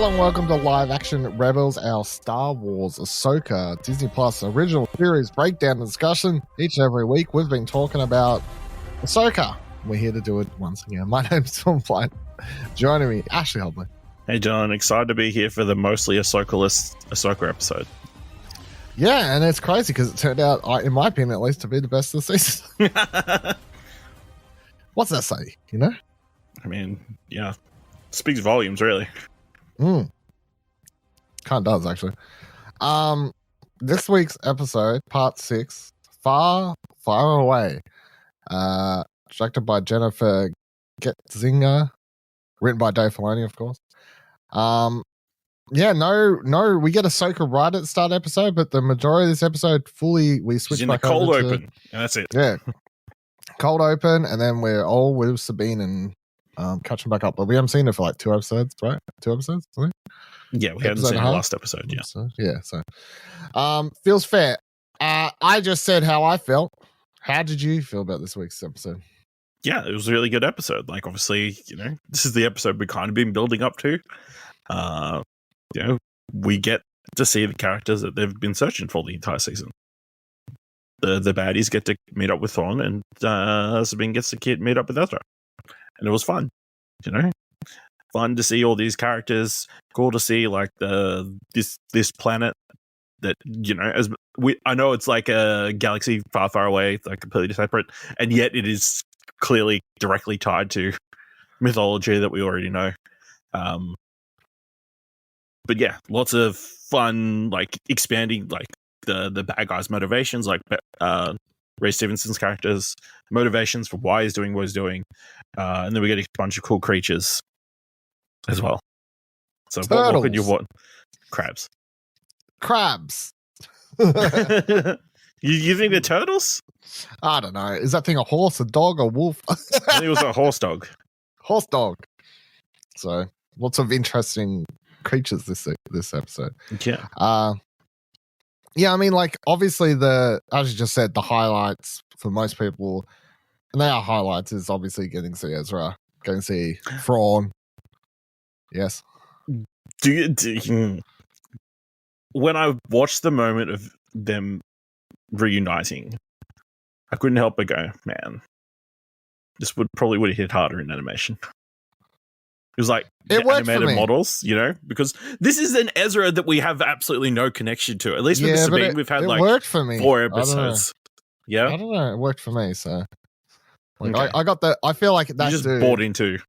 Hello and welcome to Live Action Rebels, our Star Wars Ahsoka Disney Plus original series breakdown discussion. Each and every week we've been talking about Ahsoka. We're here to do it once again. My name's Tom Blight. Joining me, Ashley Hobley. Hey John, excited to be here for the mostly Ahsoka-less Ahsoka episode. Yeah, and it's crazy because it turned out, in my opinion at least, to be the best of the season. What's that say, you know? I mean, yeah. Speaks volumes, really. Kind of does, actually. This week's episode, part 6, Far, Far Away. Directed by Jennifer Getzinger. Written by Dave Filoni, of course. Yeah, no, we get Ahsoka right at the start of the episode, but the majority of this episode we switch in back the cold over open, and that's it. Yeah, cold open, and then we're all with Sabine and catching back up. But we haven't seen her for like 2 episodes, right? 2 episodes, I think? Yeah, we haven't seen the last episode. Yeah, so feels fair. I just said how I felt. How did you feel about this week's episode? Yeah, it was a really good episode. Like, obviously, this is the episode we kind of been building up to. We get to see the characters that they've been searching for the entire season. The baddies get to meet up with Thrawn, and Sabine gets to meet up with Ezra, and it was fun. Fun to see all these characters. Cool to see like this planet that I know it's like a galaxy far, far away, like completely separate, and yet it is clearly directly tied to mythology that we already know. But yeah, lots of fun, like expanding like the bad guys' motivations, like Ray Stevenson's character's motivations for why he's doing what he's doing, and then we get a bunch of cool creatures as well. So what could you want? Crabs. You think they're turtles? I don't know. Is that thing a horse, a dog, a wolf? I think it was a horse dog. Horse dog. So lots of interesting creatures this episode. Yeah. Yeah, I mean, like, obviously as you just said, the highlights for most people, and they are highlights, is obviously getting to see Ezra, getting to see Thrawn. Yes. When I watched the moment of them reuniting, I couldn't help but go, man, this would have hit harder in animation. It was like animated models, because this is an Ezra that we have absolutely no connection to. At least with the Sabine, we've had like worked for me. 4 episodes. Yeah, I don't know. It worked for me. So, like, okay. I got the. I feel like that's just bought into.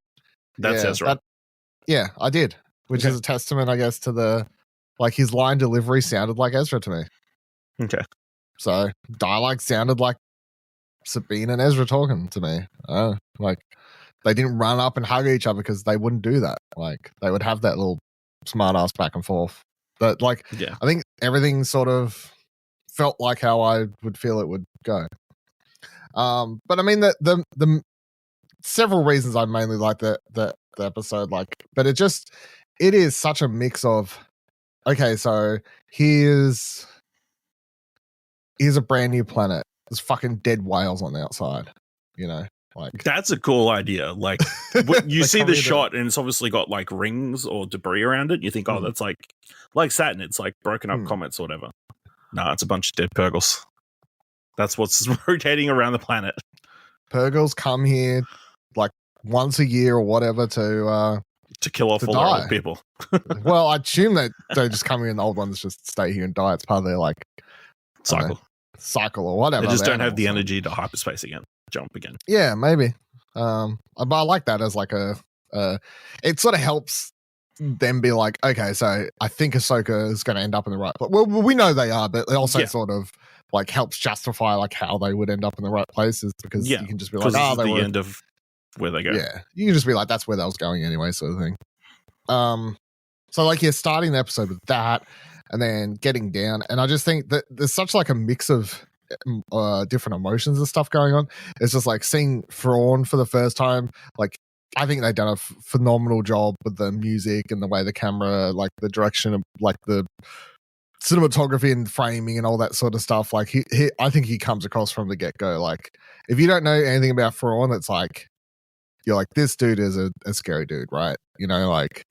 That's Ezra. Yeah, I did, which is a testament, I guess, to the his line delivery sounded like Ezra to me. Okay, so dialogue sounded like Sabine and Ezra talking to me. Like. They didn't run up and hug each other because they wouldn't do that. Like, they would have that little smart ass back and forth. But I think everything sort of felt like how I would feel it would go. But I mean, the several reasons I mainly like the episode, but it is such a mix of, okay, so here's a brand new planet. There's fucking dead whales on the outside, that's a cool idea. Like, you see the shot and it's obviously got like rings or debris around it. You think, oh, that's like Saturn. It's like broken up comets or whatever. No, it's a bunch of dead Purgles. That's what's rotating around the planet. Purgles come here like once a year or whatever to kill off all the old people. Well, I assume that they just come here and the old ones just stay here and die. It's part of their cycle or whatever. They just don't have the energy to hyperspace again. Jump again. Yeah, maybe. But I like that as like it sort of helps them be like, okay, so I think Ahsoka is going to end up in the right place. Well, we know they are, but it also sort of like helps justify like how they would end up in the right places because you can just be like, they were the end of where they go. Yeah, you can just be like, that's where that was going anyway, sort of thing. So like you're starting the episode with that, and then getting down, and I just think that there's such like a mix of different emotions and stuff going on. It's just like seeing Thrawn for the first time. Like, I think they've done a phenomenal job with the music and the way the camera, like the direction of like the cinematography and framing and all that sort of stuff. Like he I think he comes across from the get-go. Like, if you don't know anything about Thrawn, it's like you're like, this dude is a scary dude, right? Like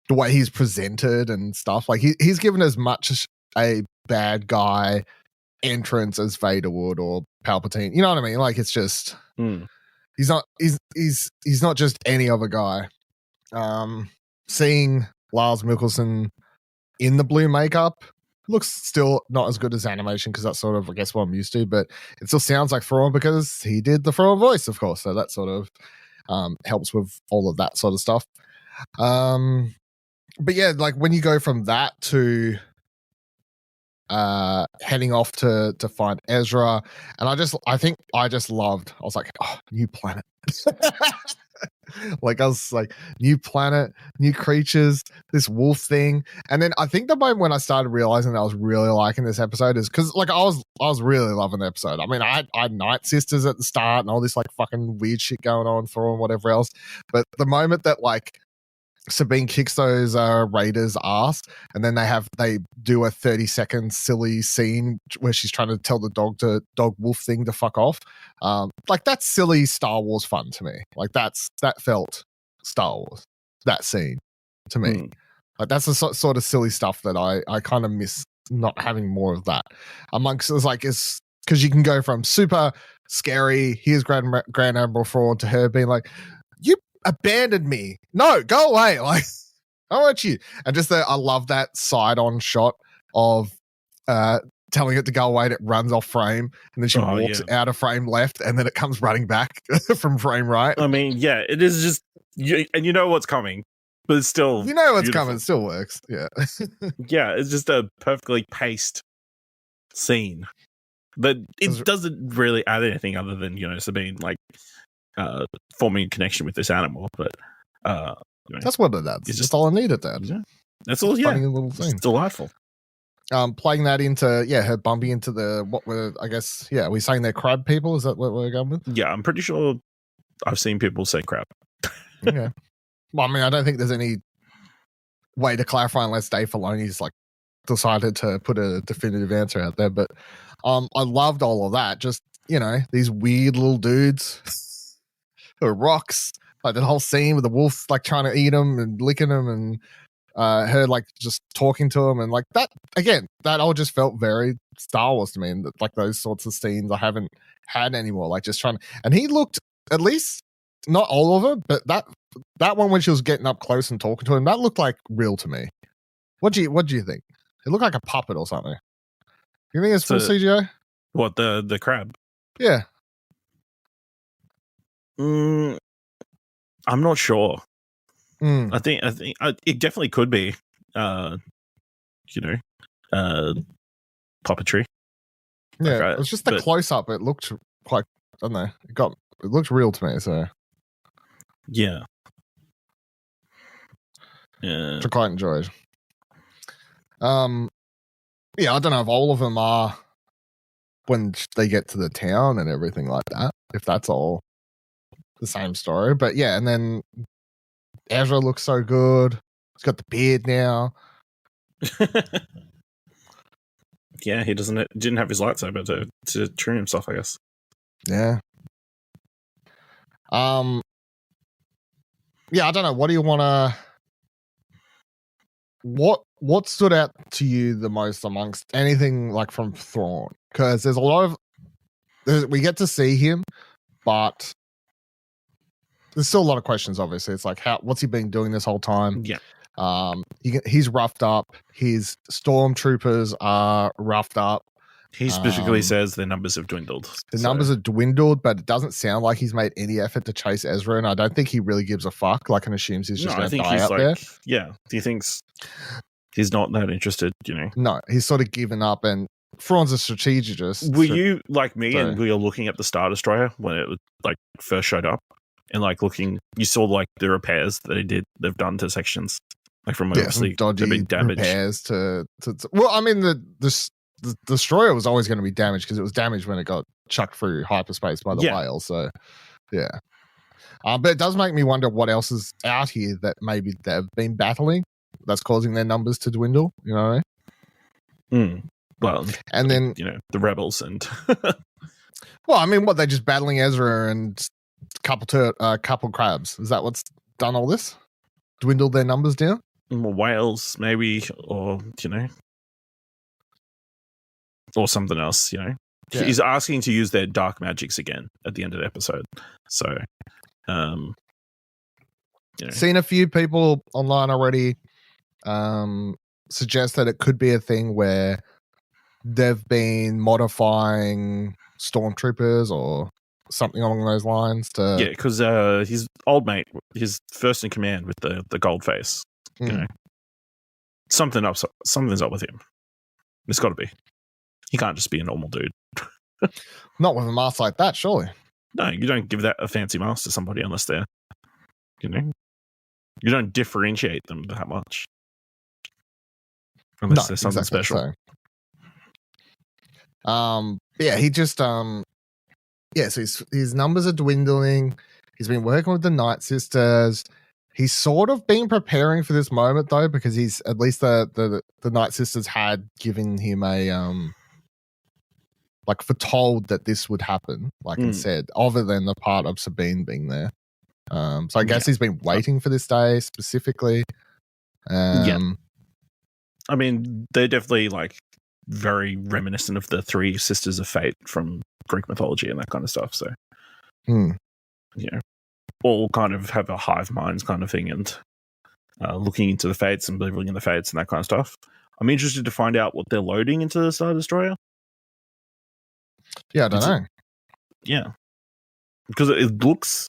the way he's presented and stuff. Like he's given as much a bad guy entrance as Vader would or Palpatine. You know what I mean? Like it's just he's not just any other guy. Seeing Lars Mikkelsen in the blue makeup looks still not as good as animation because that's sort of, I guess, what I'm used to, but it still sounds like Thrawn because he did the Thrawn voice, of course. So that sort of helps with all of that sort of stuff. But yeah, like when you go from that to heading off to find Ezra, and I think I just loved, I was like, oh, new planet. Like I was like, new planet, new creatures, this wolf thing. And then I think the moment when I started realizing that I was really liking this episode is because like I was really loving the episode. I mean, I had Night Sisters at the start and all this like fucking weird shit going on for and whatever else. But the moment that like Sabine kicks those raiders' ass, and then they do a 30-second silly scene where she's trying to tell the dog wolf thing to fuck off. Like that's silly Star Wars fun to me. Like that felt Star Wars. That scene to me, like that's the sort of silly stuff that I kind of miss not having more of that amongst. It's like it's because you can go from super scary, here's Grand Admiral Thrawn, to her being like, you abandoned me. No, go away. Like, I want you. And just I love that side-on shot of telling it to go away and it runs off frame and then she walks out of frame left and then it comes running back from frame right. I mean, yeah, it is just, and you know what's coming, but it's still you know what's coming, it still works. Yeah. Yeah, it's just a perfectly paced scene. But it doesn't really add anything other than, you know, Sabine, like, forming a connection with this animal, but that's what it does. It's just all I needed. That that's all. Funny little thing. It's delightful. Playing that into her bumping into the what were I guess we're saying they're crab people. Is that what we're going with? Yeah, I'm pretty sure I've seen people say crab. Okay. Well, I mean, I don't think there's any way to clarify unless Dave Filoni's like decided to put a definitive answer out there. But I loved all of that. Just these weird little dudes. Or rocks, like the whole scene with the wolf like trying to eat him and licking him, and her like just talking to him, and like that again, that all just felt very Star Wars to me, and like those sorts of scenes I haven't had anymore. Like just trying, and he looked, at least not all of it, but that one when she was getting up close and talking to him, that looked like real to me. What do you think? It looked like a puppet or something. You think it's full CGI? What, the crab? Yeah. I'm not sure. I think it definitely could be. Puppetry. Yeah, it was just the close up. It looked quite. I don't know. It looked real to me. So yeah, which I quite enjoyed. Yeah, I don't know if all of them are when they get to the town and everything like that. If that's all the same story, but yeah, and then Ezra looks so good. He's got the beard now. Yeah, he didn't have his lightsaber to trim himself, I guess. Yeah. Yeah, I don't know. What do you want to? What stood out to you the most amongst anything like from Thrawn? Because there's a lot of we get to see him, but there's still a lot of questions. Obviously, it's like what's he been doing this whole time? Yeah. He's roughed up. His stormtroopers are roughed up. He specifically says their numbers have dwindled. Numbers have dwindled, but it doesn't sound like he's made any effort to chase Ezra, and I don't think he really gives a fuck. Like, and assumes he's just going to die out there. Yeah, he thinks he's not that interested. No, he's sort of given up, and Thrawn's a strategist. Were you like me, and we were looking at the Star Destroyer when it like first showed up, and like looking, you saw like the repairs that they've done to sections, like from obviously dodgy the big damage repairs to. Well, I mean the destroyer was always going to be damaged because it was damaged when it got chucked through hyperspace by the whale. So, yeah. But it does make me wonder what else is out here that maybe they've been battling that's causing their numbers to dwindle. You know what I mean? Well, and then the rebels and. Well, I mean, they're just battling Ezra and couple crabs. Is that what's done all this? Dwindled their numbers down? more whales, maybe, or or something else. Yeah. He's asking to use their dark magics again at the end of the episode. So, seen a few people online already suggest that it could be a thing where they've been modifying stormtroopers or something along those lines to because his old mate, his first in command with the gold face, something's up with him. It's got to be. He can't just be a normal dude. Not with a mask like that, surely. No, you don't give that a fancy mask to somebody unless they're, you don't differentiate them that much. Unless there's something special. So. He just so his numbers are dwindling. He's been working with the Night Sisters. He's sort of been preparing for this moment though, because he's at least the Night Sisters had given him a foretold that this would happen, and said, other than the part of Sabine being there. So I guess he's been waiting for this day specifically. I mean, they're definitely very reminiscent of the three sisters of fate from Greek mythology and that kind of stuff. So, all kind of have a hive minds kind of thing and looking into the fates and believing in the fates and that kind of stuff. I'm interested to find out what they're loading into the Star Destroyer. Yeah, I don't know. Yeah. Because it looks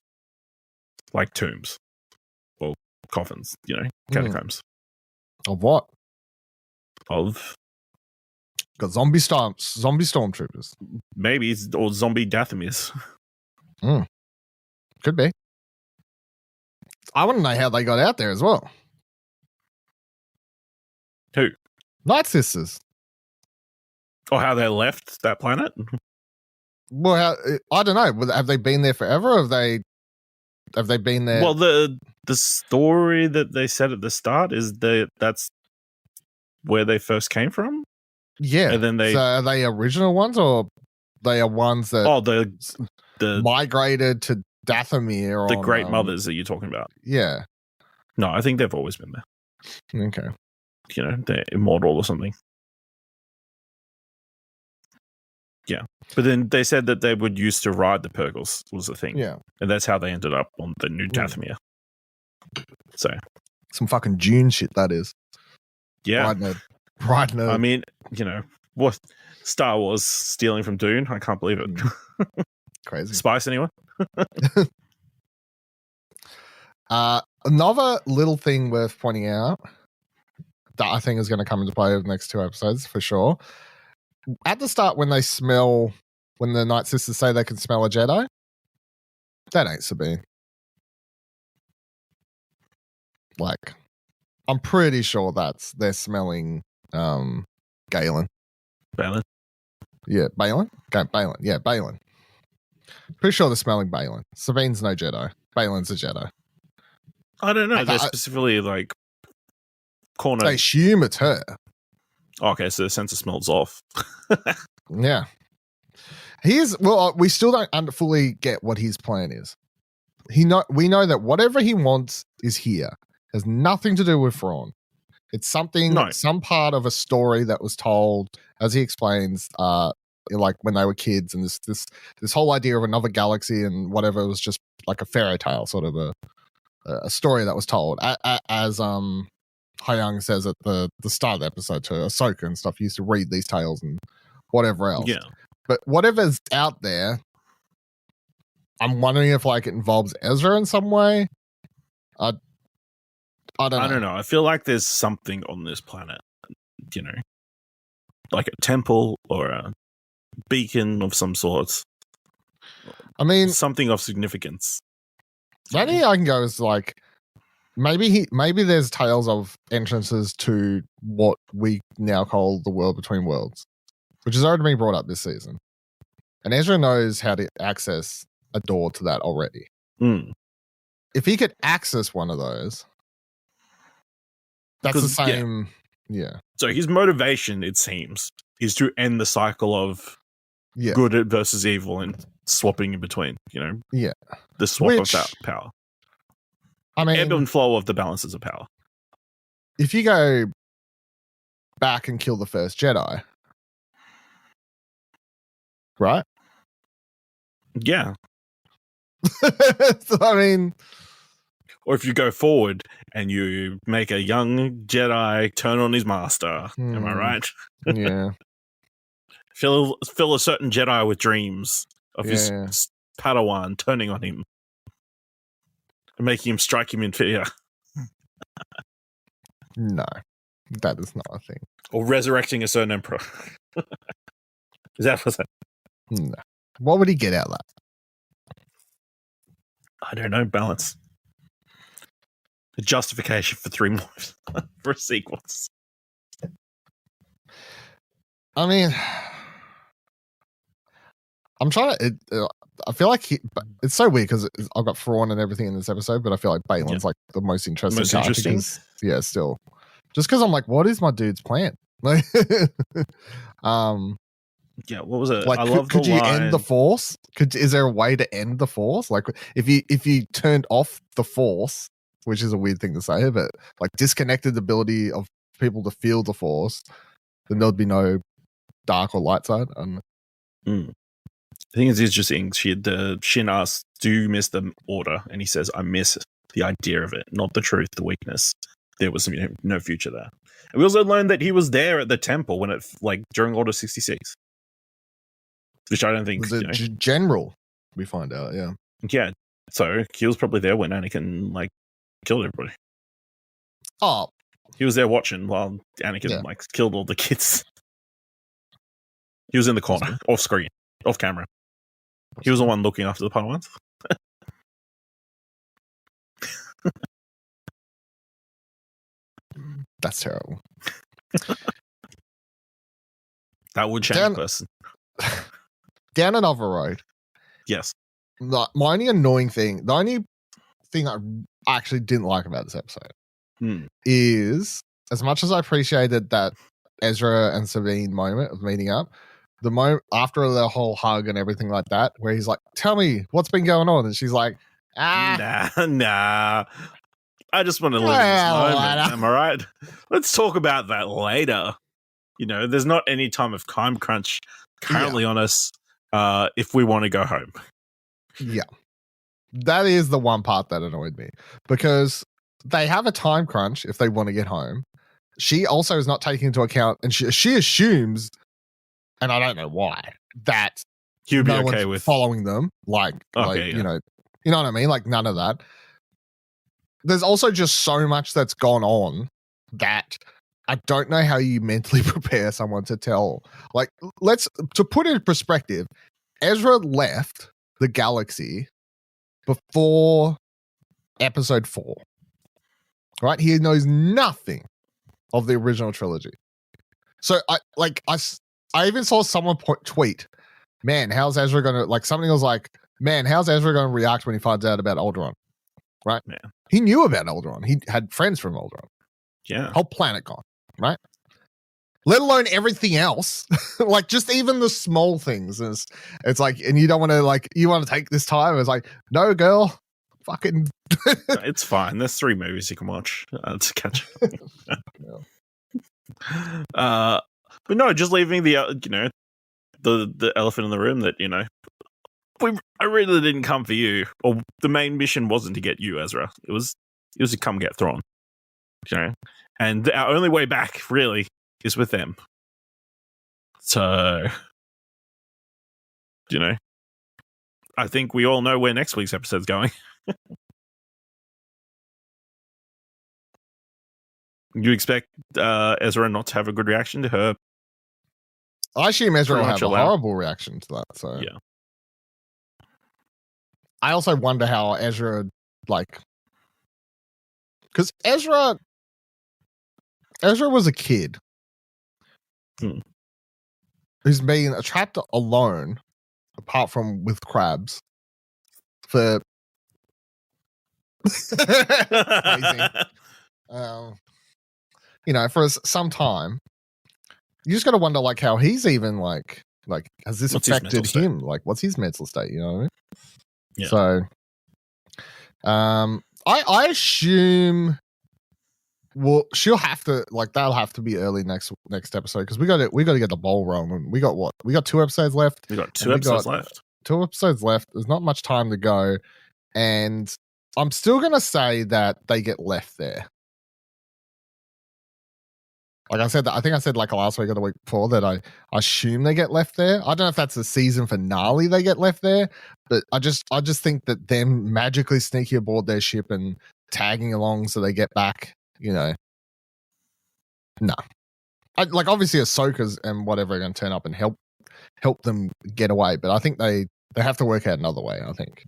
like tombs. Or coffins, catacombs. Of what? Of... Got zombie stormtroopers. Maybe, or zombie Dathomir. Could be. I want to know how they got out there as well. Who? Night Sisters. Or how they left that planet? Well, I don't know. Have they been there forever? Or have they been there? Well, the story that they said at the start is that's where they first came from. Yeah, and then so are they original ones, or they are ones that the migrated to Dathomir? The Great Mothers that you're talking about? Yeah. No, I think they've always been there. Okay. They're immortal or something. Yeah. But then they said that they would used to ride the Purgles was the thing. Yeah. And that's how they ended up on the new Dathomir. So. Some fucking Dune shit, that is. Yeah. Right nerd. I mean, what? Star Wars stealing from Dune? I can't believe it. Crazy. Spice, anyone? Another little thing worth pointing out that I think is going to come into play over the next 2 episodes for sure. At the start, when the Night Sisters say they can smell a Jedi, that ain't Sabine. I'm pretty sure they're smelling Galen. Balin? Yeah, Balin? Okay, Balin. Yeah, Balin. Pretty sure they're smelling Balin. Sabine's no Jedi. Balin's a Jedi. I don't know. They're specifically corner. They assume it's her. Okay, so the sense of smell's off. Yeah. We still don't fully get what his plan is. We know that whatever he wants is here. Has nothing to do with Thrawn. It's some part of a story that was told, as he explains, when they were kids, and this whole idea of another galaxy and whatever was just like a fairy tale, sort of a story that was told. As Hyung says at the start of the episode to Ahsoka and stuff, used to read these tales and whatever else. Yeah. But whatever's out there, I'm wondering if it involves Ezra in some way. I don't know. I feel like there's something on this planet, like a temple or a beacon of some sort. I mean, something of significance. Maybe I can go as maybe there's tales of entrances to what we now call the world between worlds, which has already been brought up this season. And Ezra knows how to access a door to that already. If he could access one of those, that's the same. Yeah. So his motivation, it seems, is to end the cycle of good versus evil and swapping in between, Yeah. The swap of that power. I mean, ebb and flow of the balances of power. if you go back and kill the first Jedi, right? Yeah. So, I mean, or if you go forward and you make a young Jedi turn on his master, am I right? Yeah. Fill a certain Jedi with dreams of his Padawan turning on him and making him strike him in fear. No, that is not a thing. Or resurrecting a certain emperor. Is that what's that? No. What would he get out of that? I don't know. Balance. A justification for 3 more for sequels. I mean, I'm trying to. I feel like it's so weird because I've got Thrawn and everything in this episode, but I feel like Balin's like the most interesting. Yeah, still. Just because I'm like, what is my dude's plan? Like, yeah, what was it? Like, I love could the you line. end the Force? Is there a way to end the Force? Like, if you turned off the Force, which is a weird thing to say, but like disconnected the ability of people to feel the Force, then there'd be no dark or light side. The thing is, it's just Shin asks, "Do you miss the Order?" And he says, "I miss the idea of it, not the truth, the weakness. There was no future there." And we also learned that he was there at the temple when it, like, during Order 66, which I don't think was general. We find out, yeah. Yeah, so he was probably there when Anakin like killed everybody. Oh, he was there watching while Anakin like killed all the kids. He was in the corner, off screen, off camera. He was the one looking after the Padawans. That's terrible. That would change a person. Down another road. Yes. My only annoying thing, the only thing I actually didn't like about this episode is, as much as I appreciated that Ezra and Sabine moment of meeting up, the moment after the whole hug and everything like that, where he's like, "Tell me what's been going on," and she's like, Nah. I just want to live in this moment. Am I right? Let's talk about that later. You know, there's not any time of time crunch currently on us if we want to go home. Yeah. That is the one part that annoyed me, because they have a time crunch if they want to get home. She also is not taking into account, and she assumes, and I don't know why, that you'd be okay with following them. You know what I mean? Like, none of that. There's also just so much that's gone on that I don't know how you mentally prepare someone to tell. Like, to put it in perspective, Ezra left the galaxy before episode 4. Right? He knows nothing of the original trilogy. So I even saw someone tweet, "Man, how's Ezra gonna," like, something was like, "Man, how's Ezra gonna react when he finds out about Alderaan?" Right? Yeah. He knew about Alderaan. He had friends from Alderaan. Yeah. Whole planet gone, right? Let alone everything else. Like, just even the small things. It's like, and you don't want to, like, you want to take this time. It's like, no, girl, fucking. It's fine. There's 3 movies you can watch to catch up. But no, just leaving the the elephant in the room that, I really didn't come for you, or the main mission wasn't to get you, Ezra. It was to come get Thrawn. And our only way back really is with them. So, I think we all know where next week's episode's going. You expect Ezra not to have a good reaction to her? I assume Ezra will have a horrible reaction to that. So yeah. I also wonder how Ezra, like, because Ezra was a kid who's been trapped alone, apart from with crabs, for for some time. You just got to wonder, like, how he's even like has this affected him? Like, what's his mental state? You know what I mean? Yeah. So, I assume Well, she'll have to that'll have to be early next episode because we got to get the ball rolling. We got what? We got 2 episodes left. We got 2 episodes left. 2 episodes left. There's not much time to go, and I'm still gonna say that they get left there. Like I said, I think I said last week or the week before that I assume they get left there. I don't know if that's the season finale they get left there, but I just think that them magically sneaking aboard their ship and tagging along so they get back, no. Obviously Ahsoka's and whatever are going to turn up and help them get away, but I think they have to work out another way, I think.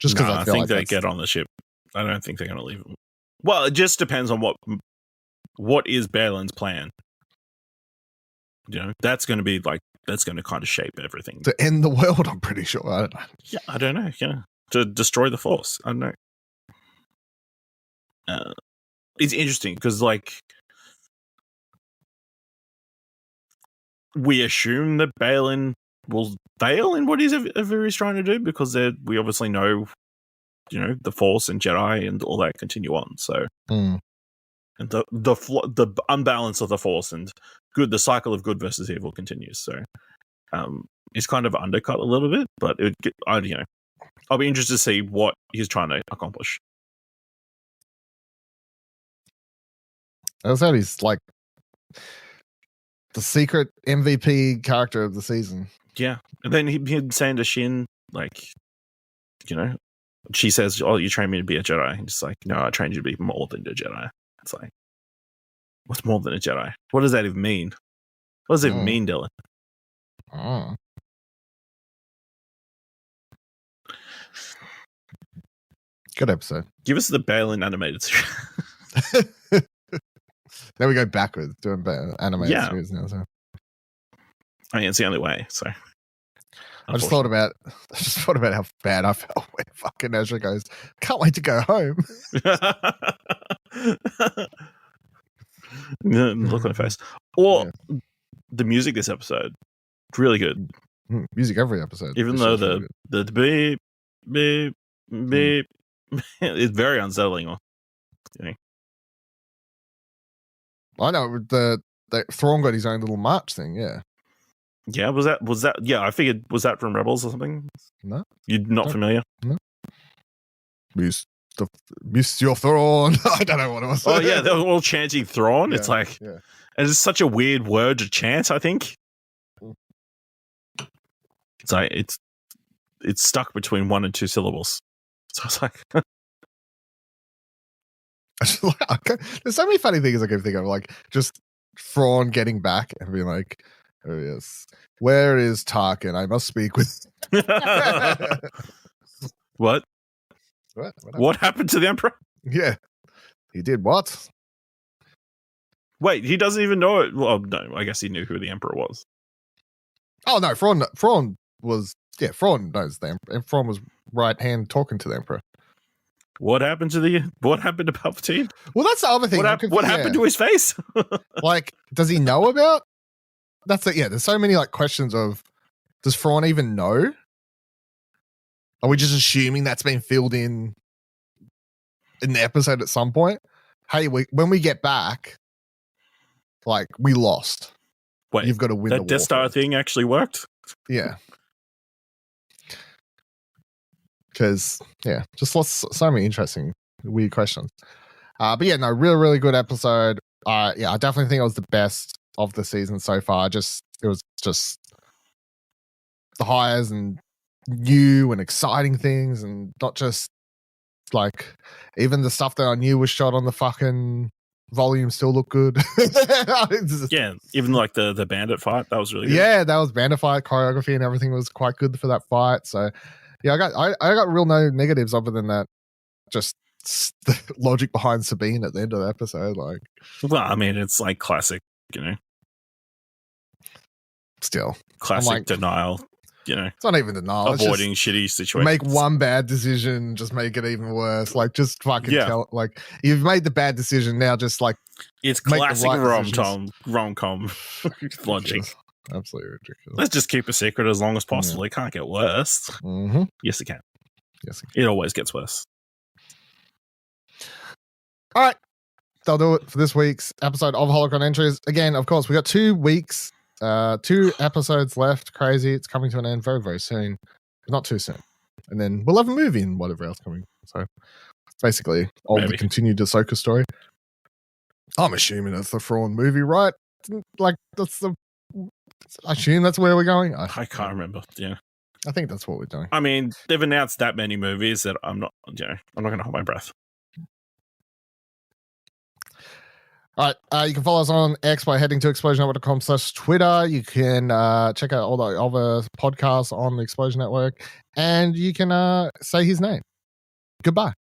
Just because I think they get on the ship. I don't think they're going to leave them. Well, it just depends on what is Balin's plan. That's going to be that's going to kind of shape everything. To end the world, I'm pretty sure. I don't know. Yeah, I don't know. Yeah. To destroy the Force. I don't know. It's interesting because, we assume that Balin will fail in what he's trying to do because we obviously know, the Force and Jedi and all that continue on. So, and the unbalance of the Force and the cycle of good versus evil continues. So, it's kind of undercut a little bit, but I'll be interested to see what he's trying to accomplish. I said he's the secret MVP character of the season. Yeah. And then he'd saying to Shin, she says, "Oh, you trained me to be a Jedi." And just no, I trained you to be more than a Jedi. It's what's more than a Jedi? What does that even mean? What does it even mean, Dylan? Oh. Good episode. Give us the Balin animated series. Then we go backwards doing animated series now. So I mean, it's the only way. So I just thought about how bad I felt when fucking Ezra goes, "Can't wait to go home." Look on her face. Or the music this episode, really good. Music every episode, even though the beep beep beep, it's very unsettling. I know the Thrawn got his own little march thing. Yeah. Yeah. Was that? Yeah, I figured. Was that from Rebels or something? No. You're not familiar? No. Monsieur Thrawn. I don't know what it was. Oh yeah, they were all chanting Thrawn. Yeah, it's and it's such a weird word to chant. I think it's it's stuck between 1 and 2 syllables. So I was there's so many funny things I can think of, just Thrawn getting back and being like, "Oh yes, where is Tarkin? I must speak with." What? What happened to the Emperor? Yeah, he did what? Wait, he doesn't even know it. Well, no, I guess he knew who the Emperor was. Oh no, Thrawn was Thrawn knows the Emperor, and Thrawn was right hand talking to the Emperor. What happened to Palpatine? Well, that's the other thing. What happened to his face? Does he know about? That's it. Yeah, there's so many questions of, does Thrawn even know? Are we just assuming that's been filled in the episode at some point? Hey, when we get back, we lost. Wait, you've got to win. That Death Star thing actually worked. Yeah. Because just so many interesting, weird questions. But yeah, no, really, really good episode. I definitely think it was the best of the season so far. It was just the highs and new and exciting things, and not just even the stuff that I knew was shot on the fucking volume still looked good. Yeah, even the bandit fight, that was really good. Yeah, that was bandit fight choreography and everything was quite good for that fight. So yeah, I got real no negatives other than that. Just the logic behind Sabine at the end of the episode. Well, I mean, it's classic, Still, classic denial. It's not even denial. Avoiding shitty situations. Make one bad decision, just make it even worse. Just fucking tell. You've made the bad decision. Now, just it's classic rom-com logic. Absolutely ridiculous. Let's just keep a secret as long as possible. It can't get worse. Mm-hmm. Yes, it can. Yes, it always gets worse. All right. they'll do it for this week's episode of Holocron Entries. Again, of course, we got 2 weeks, 2 episodes left. Crazy. It's coming to an end very, very soon. Not too soon. And then we'll have a movie and whatever else coming. So it's basically all the continued Ahsoka story. I'm assuming it's the Thrawn movie, right? Like, I assume that's where we're going. I can't remember. Yeah. I think that's what we're doing. I mean, they've announced that many movies that I'm not going to hold my breath. All right, you can follow us on X by heading to explosionnetwork.com/Twitter. You can check out all the other podcasts on the Explosion Network, and you can say his name. Goodbye.